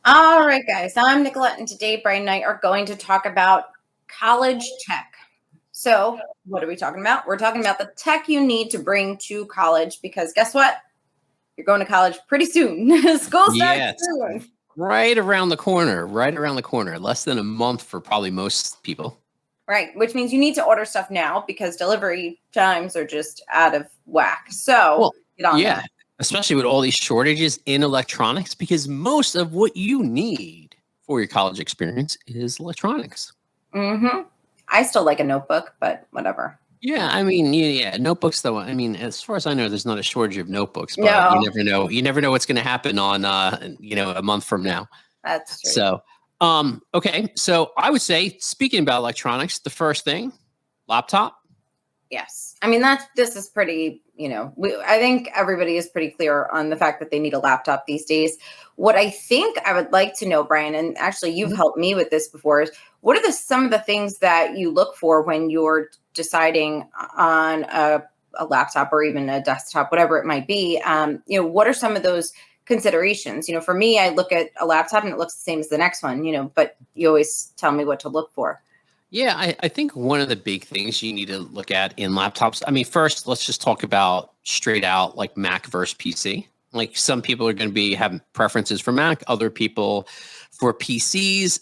All right, guys. I'm Nicolette, and today Bryan and I are going to talk about college tech. So, what are we talking about? We're talking about the tech you need to bring to college because guess what? You're going to college pretty soon. School starts Yes, soon. right around the corner, right around the corner. Less than a month for probably most people. Right, which means you need to order stuff now because delivery times are just out of whack. So, Well, get on yeah, that. especially with all these shortages in electronics, because most of what you need for your college experience is electronics. I still like a notebook, but whatever. Yeah, I mean, yeah, notebooks though. I mean, as far as I know, there's not a shortage of notebooks, but you No, never know. You never know what's going to happen on, a month from now. that's true. So, okay. So I would say, speaking about electronics, the first thing, laptop. Yes. I mean, this is pretty, I think everybody is pretty clear on the fact that they need a laptop these days. What I think I would like to know, Bryan, and actually you've helped me with this before, is what are some of the things that you look for when you're deciding on a laptop or even a desktop, whatever it might be? What are some of those considerations? For me, I look at a laptop and it looks the same as the next one, but you always tell me what to look for. Yeah, I think one of the big things you need to look at in laptops. I mean, first, let's just talk about straight out like Mac versus PC. Like some people are going to be having preferences for Mac, other people for PCs.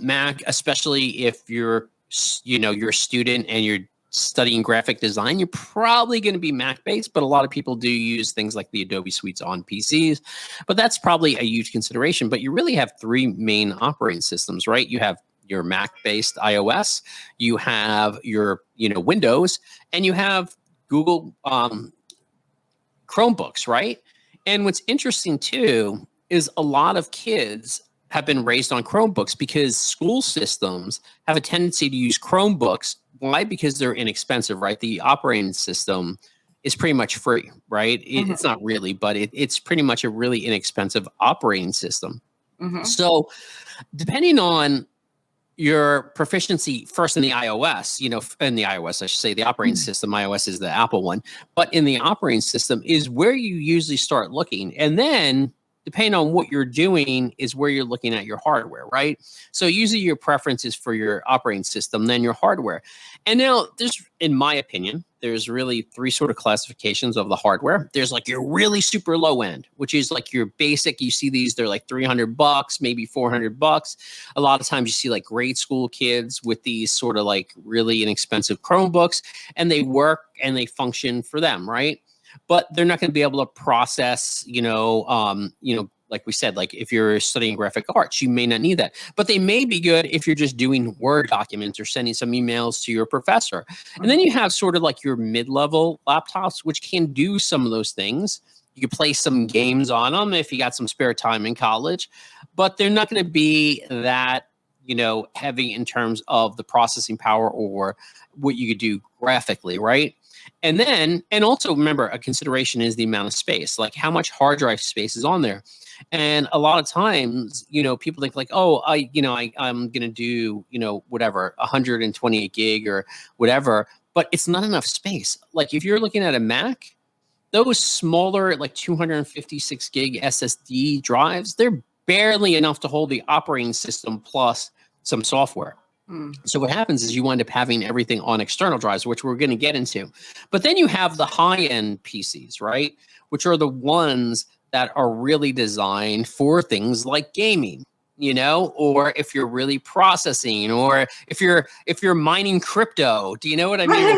Mac, especially if you're a student and you're studying graphic design, you're probably going to be Mac based, but a lot of people do use things like the Adobe suites on PCs. But that's probably a huge consideration. But you really have three main operating systems, right? You have your Mac-based iOS, you have your Windows, and you have Google Chromebooks, right? And what's interesting too is a lot of kids have been raised on Chromebooks because school systems have a tendency to use Chromebooks. Why? Because they're inexpensive, right? The operating system is pretty much free, right? It's not really, but it's pretty much a really inexpensive operating system. Mm-hmm. So depending on your proficiency first in the iOS, in the iOS, I should say, the operating system. iOS is the Apple one, but in the operating system is where you usually start looking. And then depending on what you're doing is where you're looking at your hardware, right? So usually your preference is for your operating system, then your hardware. And now in my opinion, there's really three sort of classifications of the hardware. There's like your really super low end, which is like your basic. You see these, they're like $300, maybe $400. A lot of times you see like grade school kids with these sort of like really inexpensive Chromebooks, and they work and they function for them, right? But they're not going to be able to process, like we said, like if you're studying graphic arts, you may not need that. But they may be good if you're just doing Word documents or sending some emails to your professor. And then you have sort of like your mid-level laptops, which can do some of those things. You can play some games on them if you got some spare time in college, but they're not going to be that heavy in terms of the processing power or what you could do graphically, right? And also remember, a consideration is the amount of space, like how much hard drive space is on there. And a lot of times, people think like, oh, I'm going to do, whatever, 128 gig or whatever, but it's not enough space. Like if you're looking at a Mac, those smaller, like 256 gig SSD drives, they're barely enough to hold the operating system plus some software. So what happens is you wind up having everything on external drives, which we're going to get into. But then you have the high-end PCs, right? Which are the ones that are really designed for things like gaming, or if you're really processing, or if you're mining crypto. Do you know what I mean?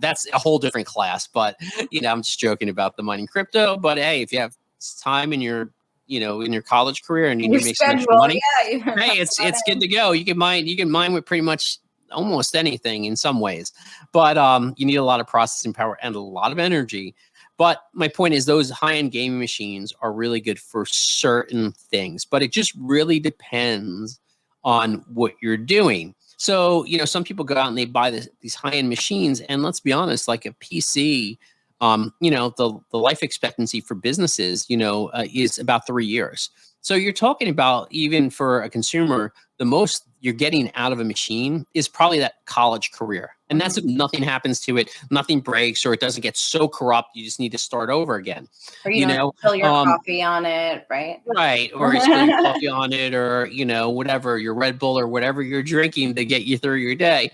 That's a whole different class. But I'm just joking about the mining crypto. But hey, if you have time in your in your college career and you need Your to make some extra schedule, money, yeah. hey, it's good to go. You can mine with pretty much almost anything in some ways, but you need a lot of processing power and a lot of energy. But my point is, those high-end gaming machines are really good for certain things, but it just really depends on what you're doing. So some people go out and they buy these high-end machines, and let's be honest, like a PC. The life expectancy for businesses, is about 3 years. So you're talking about, even for a consumer, the most you're getting out of a machine is probably that college career. And that's if nothing happens to it, nothing breaks, or it doesn't get so corrupt, you just need to start over again. Or you don't spill your coffee on it, right? Right. Or you spill your coffee on it, or, whatever, your Red Bull or whatever you're drinking to get you through your day.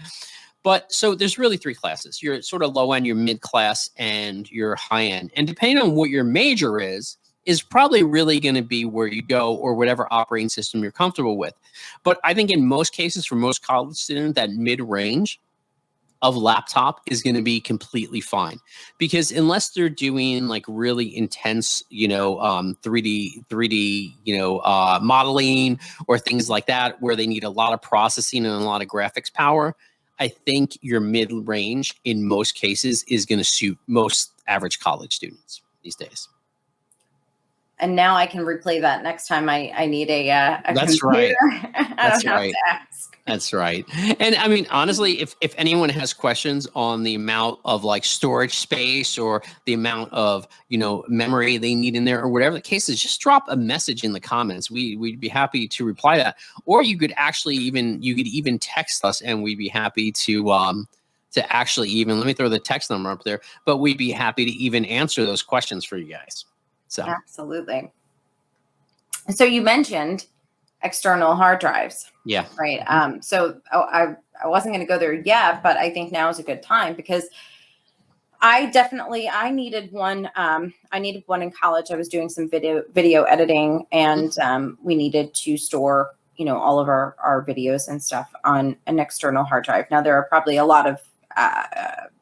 But so there's really three classes. You're sort of low end, you're mid class, and you're high end. And depending on what your major is probably really going to be where you go, or whatever operating system you're comfortable with. But I think in most cases, for most college students, that mid range of laptop is going to be completely fine, because unless they're doing like really intense, 3D, modeling or things like that, where they need a lot of processing and a lot of graphics power, I think your mid range in most cases is going to suit most average college students these days. And now I can replay that next time I need a That's computer. right. I don't have to ask. That's right. And I mean, honestly, if anyone has questions on the amount of like storage space or the amount of, memory they need in there, or whatever the case is, just drop a message in the comments. We'd be happy to reply to that. Or you could actually even text us, and we'd be happy to actually even, let me throw the text number up there, but we'd be happy to even answer those questions for you guys. So absolutely. So you mentioned external hard drives. Yeah. Right. So I wasn't going to go there yet, but I think now is a good time, because I needed one. I needed one in college. I was doing some video editing, and we needed to store, all of our videos and stuff on an external hard drive. Now there are probably a lot of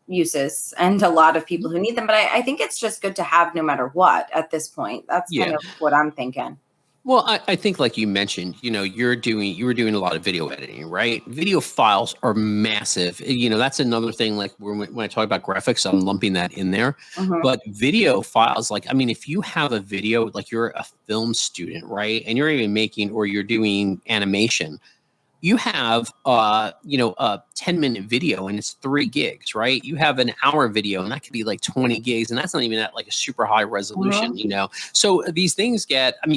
uses and a lot of people who need them, but I think it's just good to have no matter what at this point. That's kind of what I'm thinking. Well, I think, like you mentioned, you were doing a lot of video editing, right? Video files are massive. That's another thing. Like when I talk about graphics, I'm lumping that in there. But video files, like, I mean, if you have a video, like you're a film student, right? And you're even making, or you're doing animation, you have, a 10-minute video and it's 3 gigs, right? You have an hour video and that could be like 20 gigs. And that's not even at like a super high resolution, So these things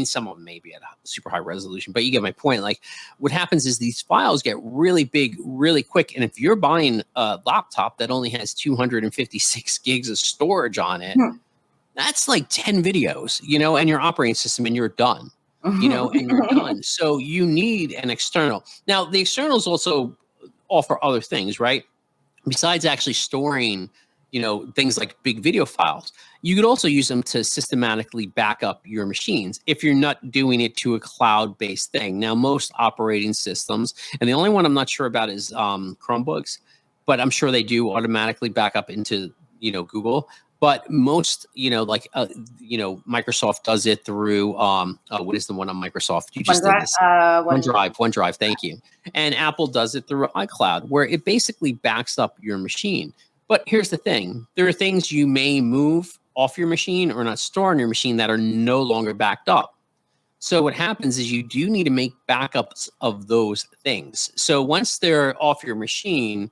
some of them may be at a super high resolution, but you get my point. Like what happens is these files get really big, really quick. And if you're buying a laptop that only has 256 gigs of storage on it, that's like 10 videos, and your operating system, and you're done. And you're done. So you need an external. Now, the externals also offer other things, right? Besides actually storing, things like big video files, you could also use them to systematically back up your machines if you're not doing it to a cloud-based thing. Now, most operating systems, and the only one I'm not sure about is Chromebooks, but I'm sure they do automatically back up into, Google. But most, Microsoft does it through, what is the one on Microsoft? You just did this. OneDrive. Thank you. And Apple does it through iCloud, where it basically backs up your machine. But here's the thing. There are things you may move off your machine or not store on your machine that are no longer backed up. So what happens is you do need to make backups of those things. So once they're off your machine,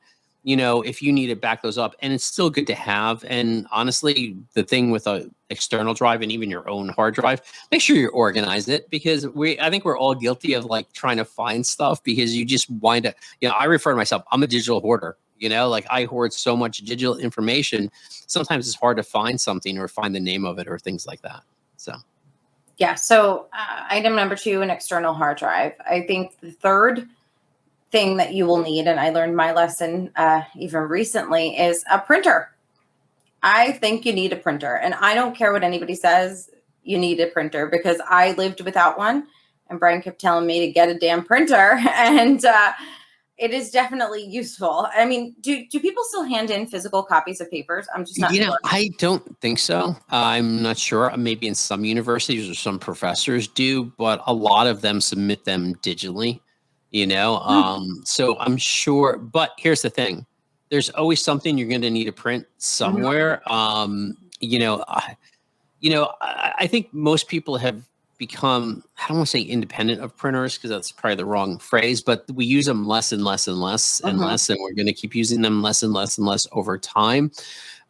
if you need to back those up, and it's still good to have. And honestly, the thing with an external drive and even your own hard drive, make sure you organize it, because I think we're all guilty of like trying to find stuff, because you just wind up, I refer to myself, I'm a digital hoarder, like I hoard so much digital information. Sometimes it's hard to find something or find the name of it or things like that. So. Yeah. So item number 2, an external hard drive. I think the third thing that you will need, and I learned my lesson even recently, is a printer. I think you need a printer, and I don't care what anybody says, you need a printer, because I lived without one, and Bryan kept telling me to get a damn printer, and it is definitely useful. I mean, do people still hand in physical copies of papers? I'm just not sure. I don't think so. I'm not sure. Maybe in some universities or some professors do, but a lot of them submit them digitally. So I'm sure, but here's the thing. There's always something you're going to need to print somewhere. I think most people have become, I don't want to say independent of printers, because that's probably the wrong phrase, but we use them less and less and less and less, and we're going to keep using them less and less and less over time.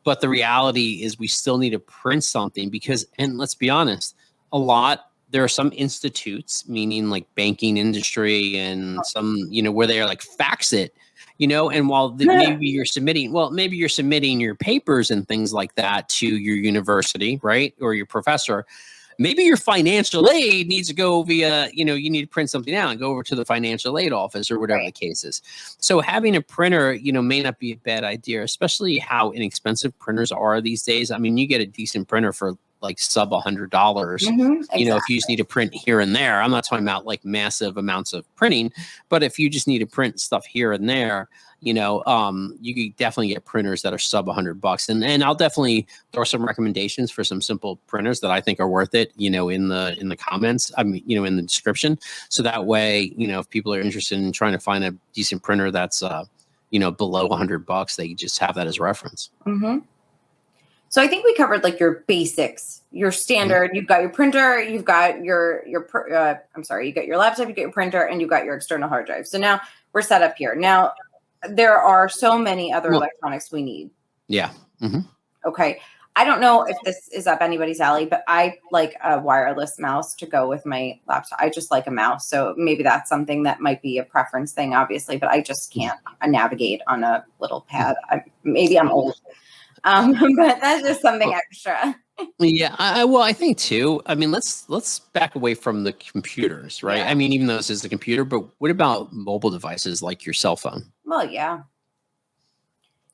But the reality is we still need to print something, because, and let's be honest, a lot there are some institutes, meaning like banking industry and some, where they are like fax it, and while maybe you're submitting your papers and things like that to your university, right? Or your professor, maybe your financial aid needs to go via, you need to print something out and go over to the financial aid office or whatever the case is. So having a printer, may not be a bad idea, especially how inexpensive printers are these days. I mean, you get a decent printer for like sub $100, Exactly. if you just need to print here and there. I'm not talking about like massive amounts of printing, but if you just need to print stuff here and there, you can definitely get printers that are sub $100. And I'll definitely throw some recommendations for some simple printers that I think are worth it, in the comments, I mean, in the description. So that way, if people are interested in trying to find a decent printer that's, below $100, they just have that as reference. Mm-hmm. So I think we covered like your basics, your standard. You've got your printer, you've got you got your laptop, you got your printer, and you've got your external hard drive. So now we're set up here. Now there are so many other electronics we need. Yeah. Mm-hmm. Okay. I don't know if this is up anybody's alley, but I like a wireless mouse to go with my laptop. I just like a mouse. So maybe that's something that might be a preference thing, obviously, but I just can't navigate on a little pad. Maybe I'm old. But that's just something extra. Yeah, I think too. I mean, let's back away from the computers, right? Yeah. I mean, even though this is the computer, but what about mobile devices like your cell phone? Well, yeah.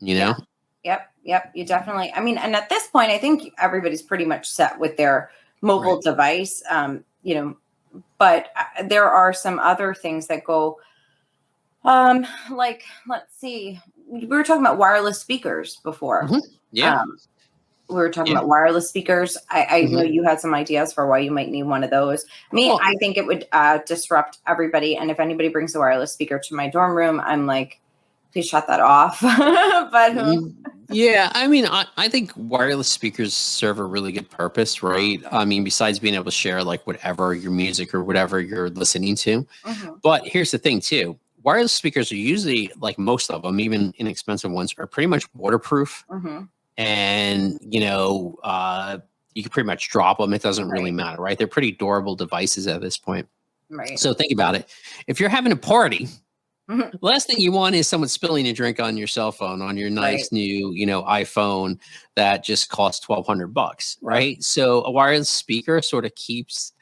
Yeah. Yep. You definitely. I mean, and at this point, I think everybody's pretty much set with their mobile device. But there are some other things that go. Like, let's see. We were talking about wireless speakers before. Mm-hmm. Yeah. We were talking about wireless speakers. I know you had some ideas for why you might need one of those. I think it would disrupt everybody. And if anybody brings a wireless speaker to my dorm room, I'm like, please shut that off. But yeah, I mean, I think wireless speakers serve a really good purpose, right? I mean, besides being able to share like whatever your music or whatever you're listening to. Mm-hmm. But here's the thing too. Wireless speakers are usually, like most of them, even inexpensive ones, are pretty much waterproof. Mm-hmm. And, you can pretty much drop them. It doesn't really matter, right? They're pretty durable devices at this point. Right. So think about it. If you're having a party, the last thing you want is someone spilling a drink on your cell phone, on your nice new, iPhone that just costs $1,200, right? So a wireless speaker sort of keeps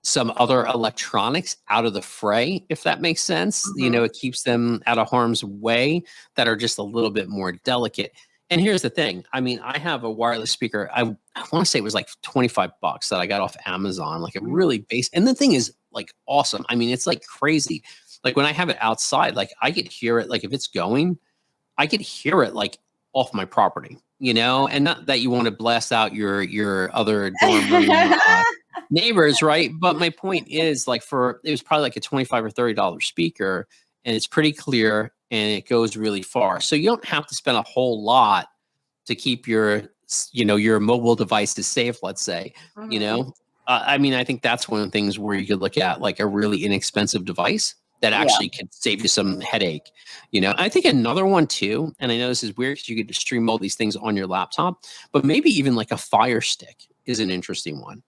some other electronics out of the fray, if that makes sense. Mm-hmm. It keeps them out of harm's way that are just a little bit more delicate. And here's the thing. I mean, I have a wireless speaker. I want to say it was like $25 that I got off Amazon, like a really base. And the thing is like awesome. I mean, it's like crazy. Like when I have it outside, like I could hear it. Like if it's going, I could hear it like off my property, and not that you want to blast out your other dorm room neighbors, right? But my point is, like, it was probably like a $25 or $30 speaker, and it's pretty clear and it goes really far. So you don't have to spend a whole lot to keep your mobile devices safe, let's say. Mm-hmm. I mean, I think that's one of the things where you could look at like a really inexpensive device that actually could save you some headache. I think another one too, and I know this is weird because you could just stream all these things on your laptop, but maybe even like a Fire Stick is an interesting one.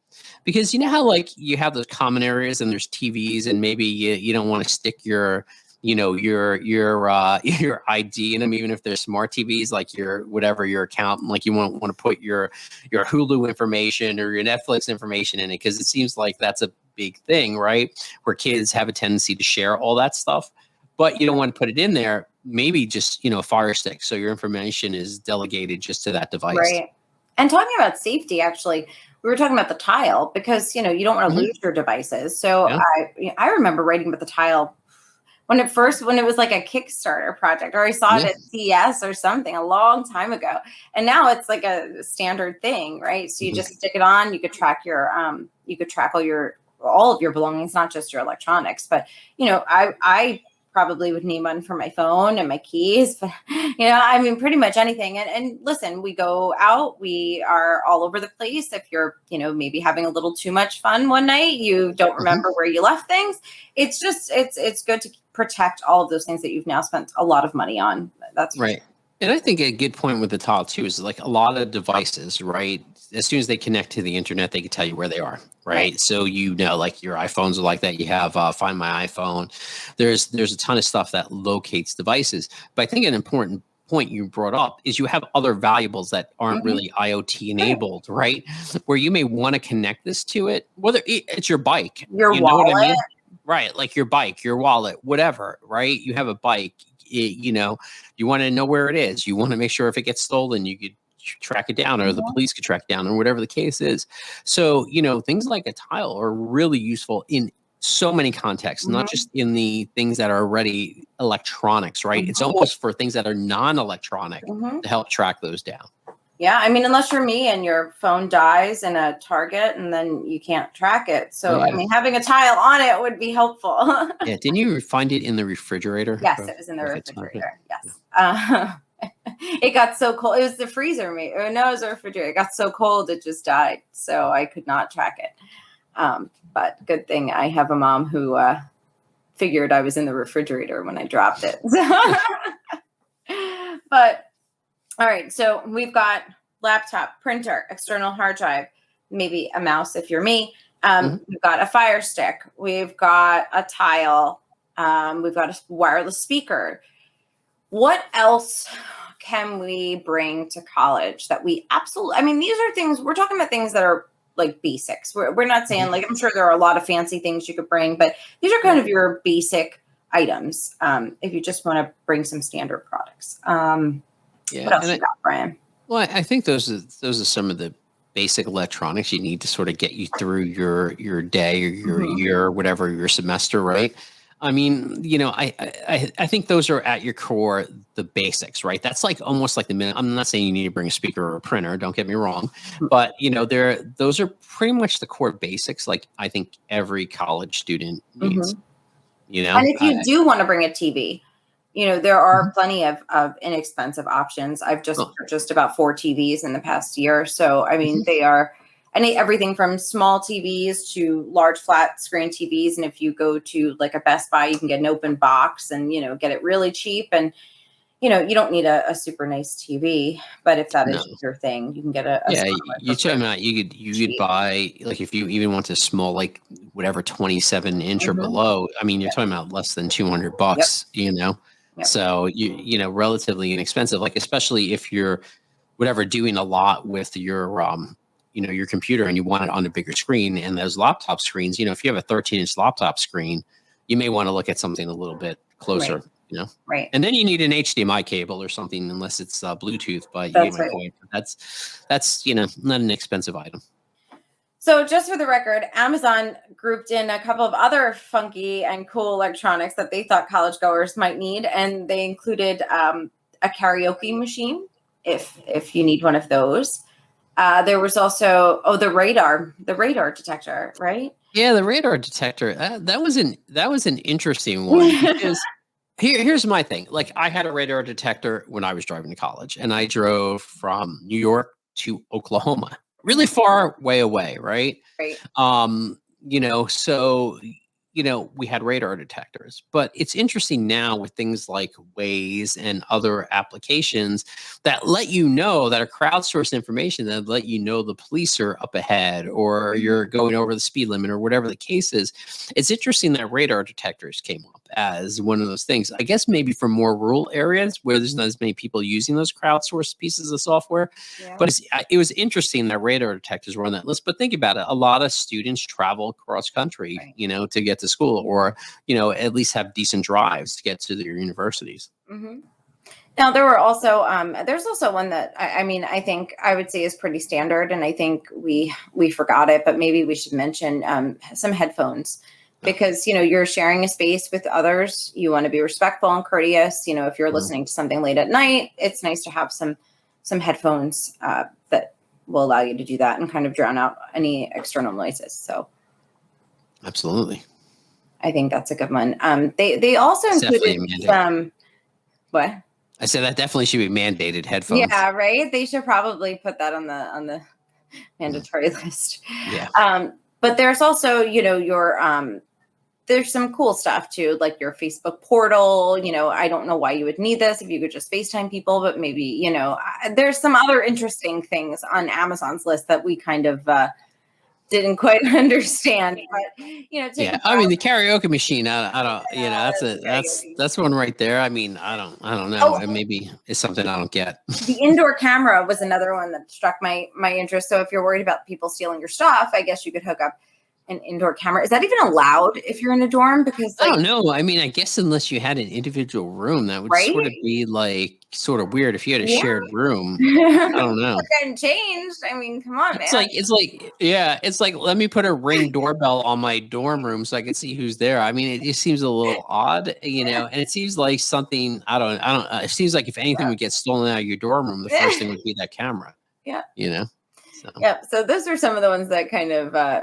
Because how like you have those common areas and there's TVs and maybe you don't want to stick your ID in them, even if they're smart TVs, like your account, like you won't want to put your Hulu information or your Netflix information in it, because it seems like that's a big thing, right? Where kids have a tendency to share all that stuff, but you don't want to put it in there. Maybe just a Fire Stick, so your information is delegated just to that device. Right. And talking about safety, actually, we were talking about the tile, because you don't want to lose your devices. So I remember writing about the tile when it was like a Kickstarter project, or I saw it at CES or something a long time ago. And now it's like a standard thing, right? So you just stick it on. You could track all of your belongings, not just your electronics. But I probably would need one for my phone and my keys, but I mean, pretty much anything. And listen, we go out, we are all over the place. If you're, maybe having a little too much fun one night, you don't remember where you left things. It's just, it's good to protect all of those things that you've now spent a lot of money on. That's right. And I think a good point with the tile too is like a lot of devices, right? As soon as they connect to the internet, they can tell you where they are, Right. right? So like your iPhones are like that. You have Find My iPhone. There's a ton of stuff that locates devices. But I think an important point you brought up is you have other valuables that aren't Hmm. really IoT Right. enabled, right? Where you may want to connect this to it, whether it's your bike, Your you know what I wallet. mean? Right, like your bike, your wallet, whatever, right? You have a bike, you want to know where it is. You want to make sure if it gets stolen, you could track it down or the Mhm. police could track it down or whatever the case is. So, things like a tile are really useful in so many contexts, not Mhm. just in the things that are already electronics, right? It's Mhm. almost for things that are non-electronic Mhm. to help track those down. Yeah, I mean, unless you're me and your phone dies in a Target and then you can't track it. Oh So, I yeah. mean, having a tile on it would be helpful. Yeah. Didn't you find it in the refrigerator? Yes, it was in the With a ton of it? refrigerator. Yeah. Yes. It got so cold. It was the freezer, or no, it was the refrigerator. It got so cold, it just died. So I could not track it. But good thing I have a mom who figured I was in the refrigerator when I dropped it. But all right, so we've got laptop, printer, external hard drive, maybe a mouse if you're me. Mhm. We've got a Fire Stick. We've got a tile. We've got a wireless speaker. What else can we bring to college that we absolutely? I mean, these are things we're talking about, things that are like basics. We're not saying Mhm. like I'm sure there are a lot of fancy things you could bring, but these are kind of your basic items if you just want to bring some standard products. Yeah. What else And you got, Brian? well, I think those are some of the basic electronics you need to sort of get you through your day or your Mhm. year or whatever your semester, right? I mean, I think those are at your core the basics, right? That's like almost like the minute. I'm not saying you need to bring a speaker or a printer. Don't get me wrong, but those are pretty much the core basics. Like I think every college student needs. Mhm. You And know, if you do want to bring a TV, there Mhm. are plenty of inexpensive options. I've just Oh, purchased about 4 TVs in the past year. So, I mean, mhm. they are everything from small TVs to large flat screen TVs. And if you go to like a Best Buy, you can get an open box and, get it really cheap. And, you don't need a super nice TV, but if that No. is your thing, you can get a Yeah, small one you're for talking about you could cheap. buy like if you even want to small like whatever 27-inch or Hmm. below. I mean, you're Yep. talking about less than 200 Yep. bucks. Yep. So relatively inexpensive. Like especially if you're whatever doing a lot with your computer and you want it on a bigger screen and those laptop screens. If you have a 13-inch laptop screen, you may want to look at something a little bit Right. closer. Right. And then you need an HDMI cable or something, unless it's Bluetooth. But you get That's my right. point. That's not an expensive item. So, just for the record, Amazon grouped in a couple of other funky and cool electronics that they thought college goers might need, and they included a karaoke machine if you need one of those. There was also the radar detector, right? Yeah, the radar detector. That was an interesting one because here's my thing. Like I had a radar detector when I was driving to college, and I drove from New York to Oklahoma, really Mhm. far way away, right? Right. So we had radar detectors, but it's interesting now with things like Waze and other applications that let you know that are crowdsourced information that let you know the police are up ahead or Mhm. you're going over the speed limit or whatever the case is. It's interesting that radar detectors came up as one of those things. I guess maybe for more rural areas where there's not as many people using those crowdsourced pieces of software. Yeah. But it was interesting that radar detectors were on that list. But think about it. A lot of students travel cross country, Right. to get to school or, at least have decent drives to get to their universities. Hmm. Now there were also there's also one that I mean I think I would say is pretty standard, and I think we forgot it, but maybe we should mention some headphones Oh, because you're sharing a space with others. You want to be respectful and courteous. If you're mhm, listening to something late at night, it's nice to have some headphones that will allow you to do that and kind of drown out any external noises. So absolutely. I think that's a good one. They also It's definitely included a mandate. some what? I said that definitely should be mandated headphones. Yeah, right. They should probably put that on the Mhm. mandatory list. Yeah. But there's also, your there's some cool stuff too, like your Facebook portal. I don't know why you would need this if you could just FaceTime people, but maybe, there's some other interesting things on Amazon's list that we kind of didn't quite understand. But, take a I mean, the browse. karaoke machine, I don't, that's one right there. I mean, I don't know. Oh, And maybe it's something I don't get. the indoor camera was another one that struck my interest. So if you're worried about people stealing your stuff, I guess you could hook up an indoor camera. Is that even allowed if you're in a dorm? Because I don't know. I mean, I guess unless you had an individual room, that would right? sort of be like sort of weird if you had a Yeah. shared room. I don't know. Hadn't changed. I mean, come on, man. It's like let me put a Ring doorbell on my dorm room so I can see who's there. I mean, it just seems a little odd, and it seems like something I don't. It seems like if anything would get stolen out of your dorm room, the first thing would be that camera. Yeah. So. Yep. So those are some of the ones that kind of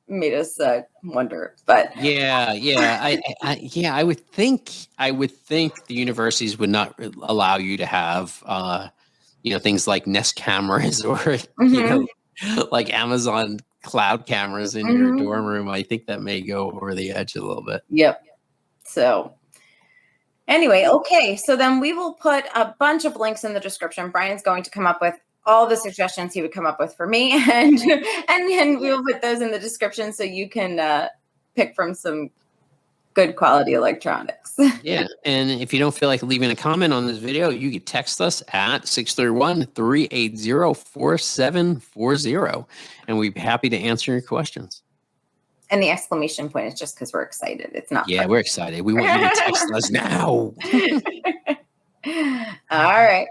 made us wonder. But I would think the universities would not allow you to have things like Nest cameras or like Amazon cloud cameras in your dorm room. I think that may go over the edge a little bit. Yep. So anyway, okay. So then we will put a bunch of links in the description. Bryan's going to come up with all the suggestions he would come up with for me, and then we'll put those in the description so you can pick from some good quality electronics. Yeah, and if you don't feel like leaving a comment on this video, you can text us at 631-380-4740, and we'd be happy to answer your questions. And the exclamation point is just because we're excited. It's not. Yeah, we're excited. We want you to text us now. All right.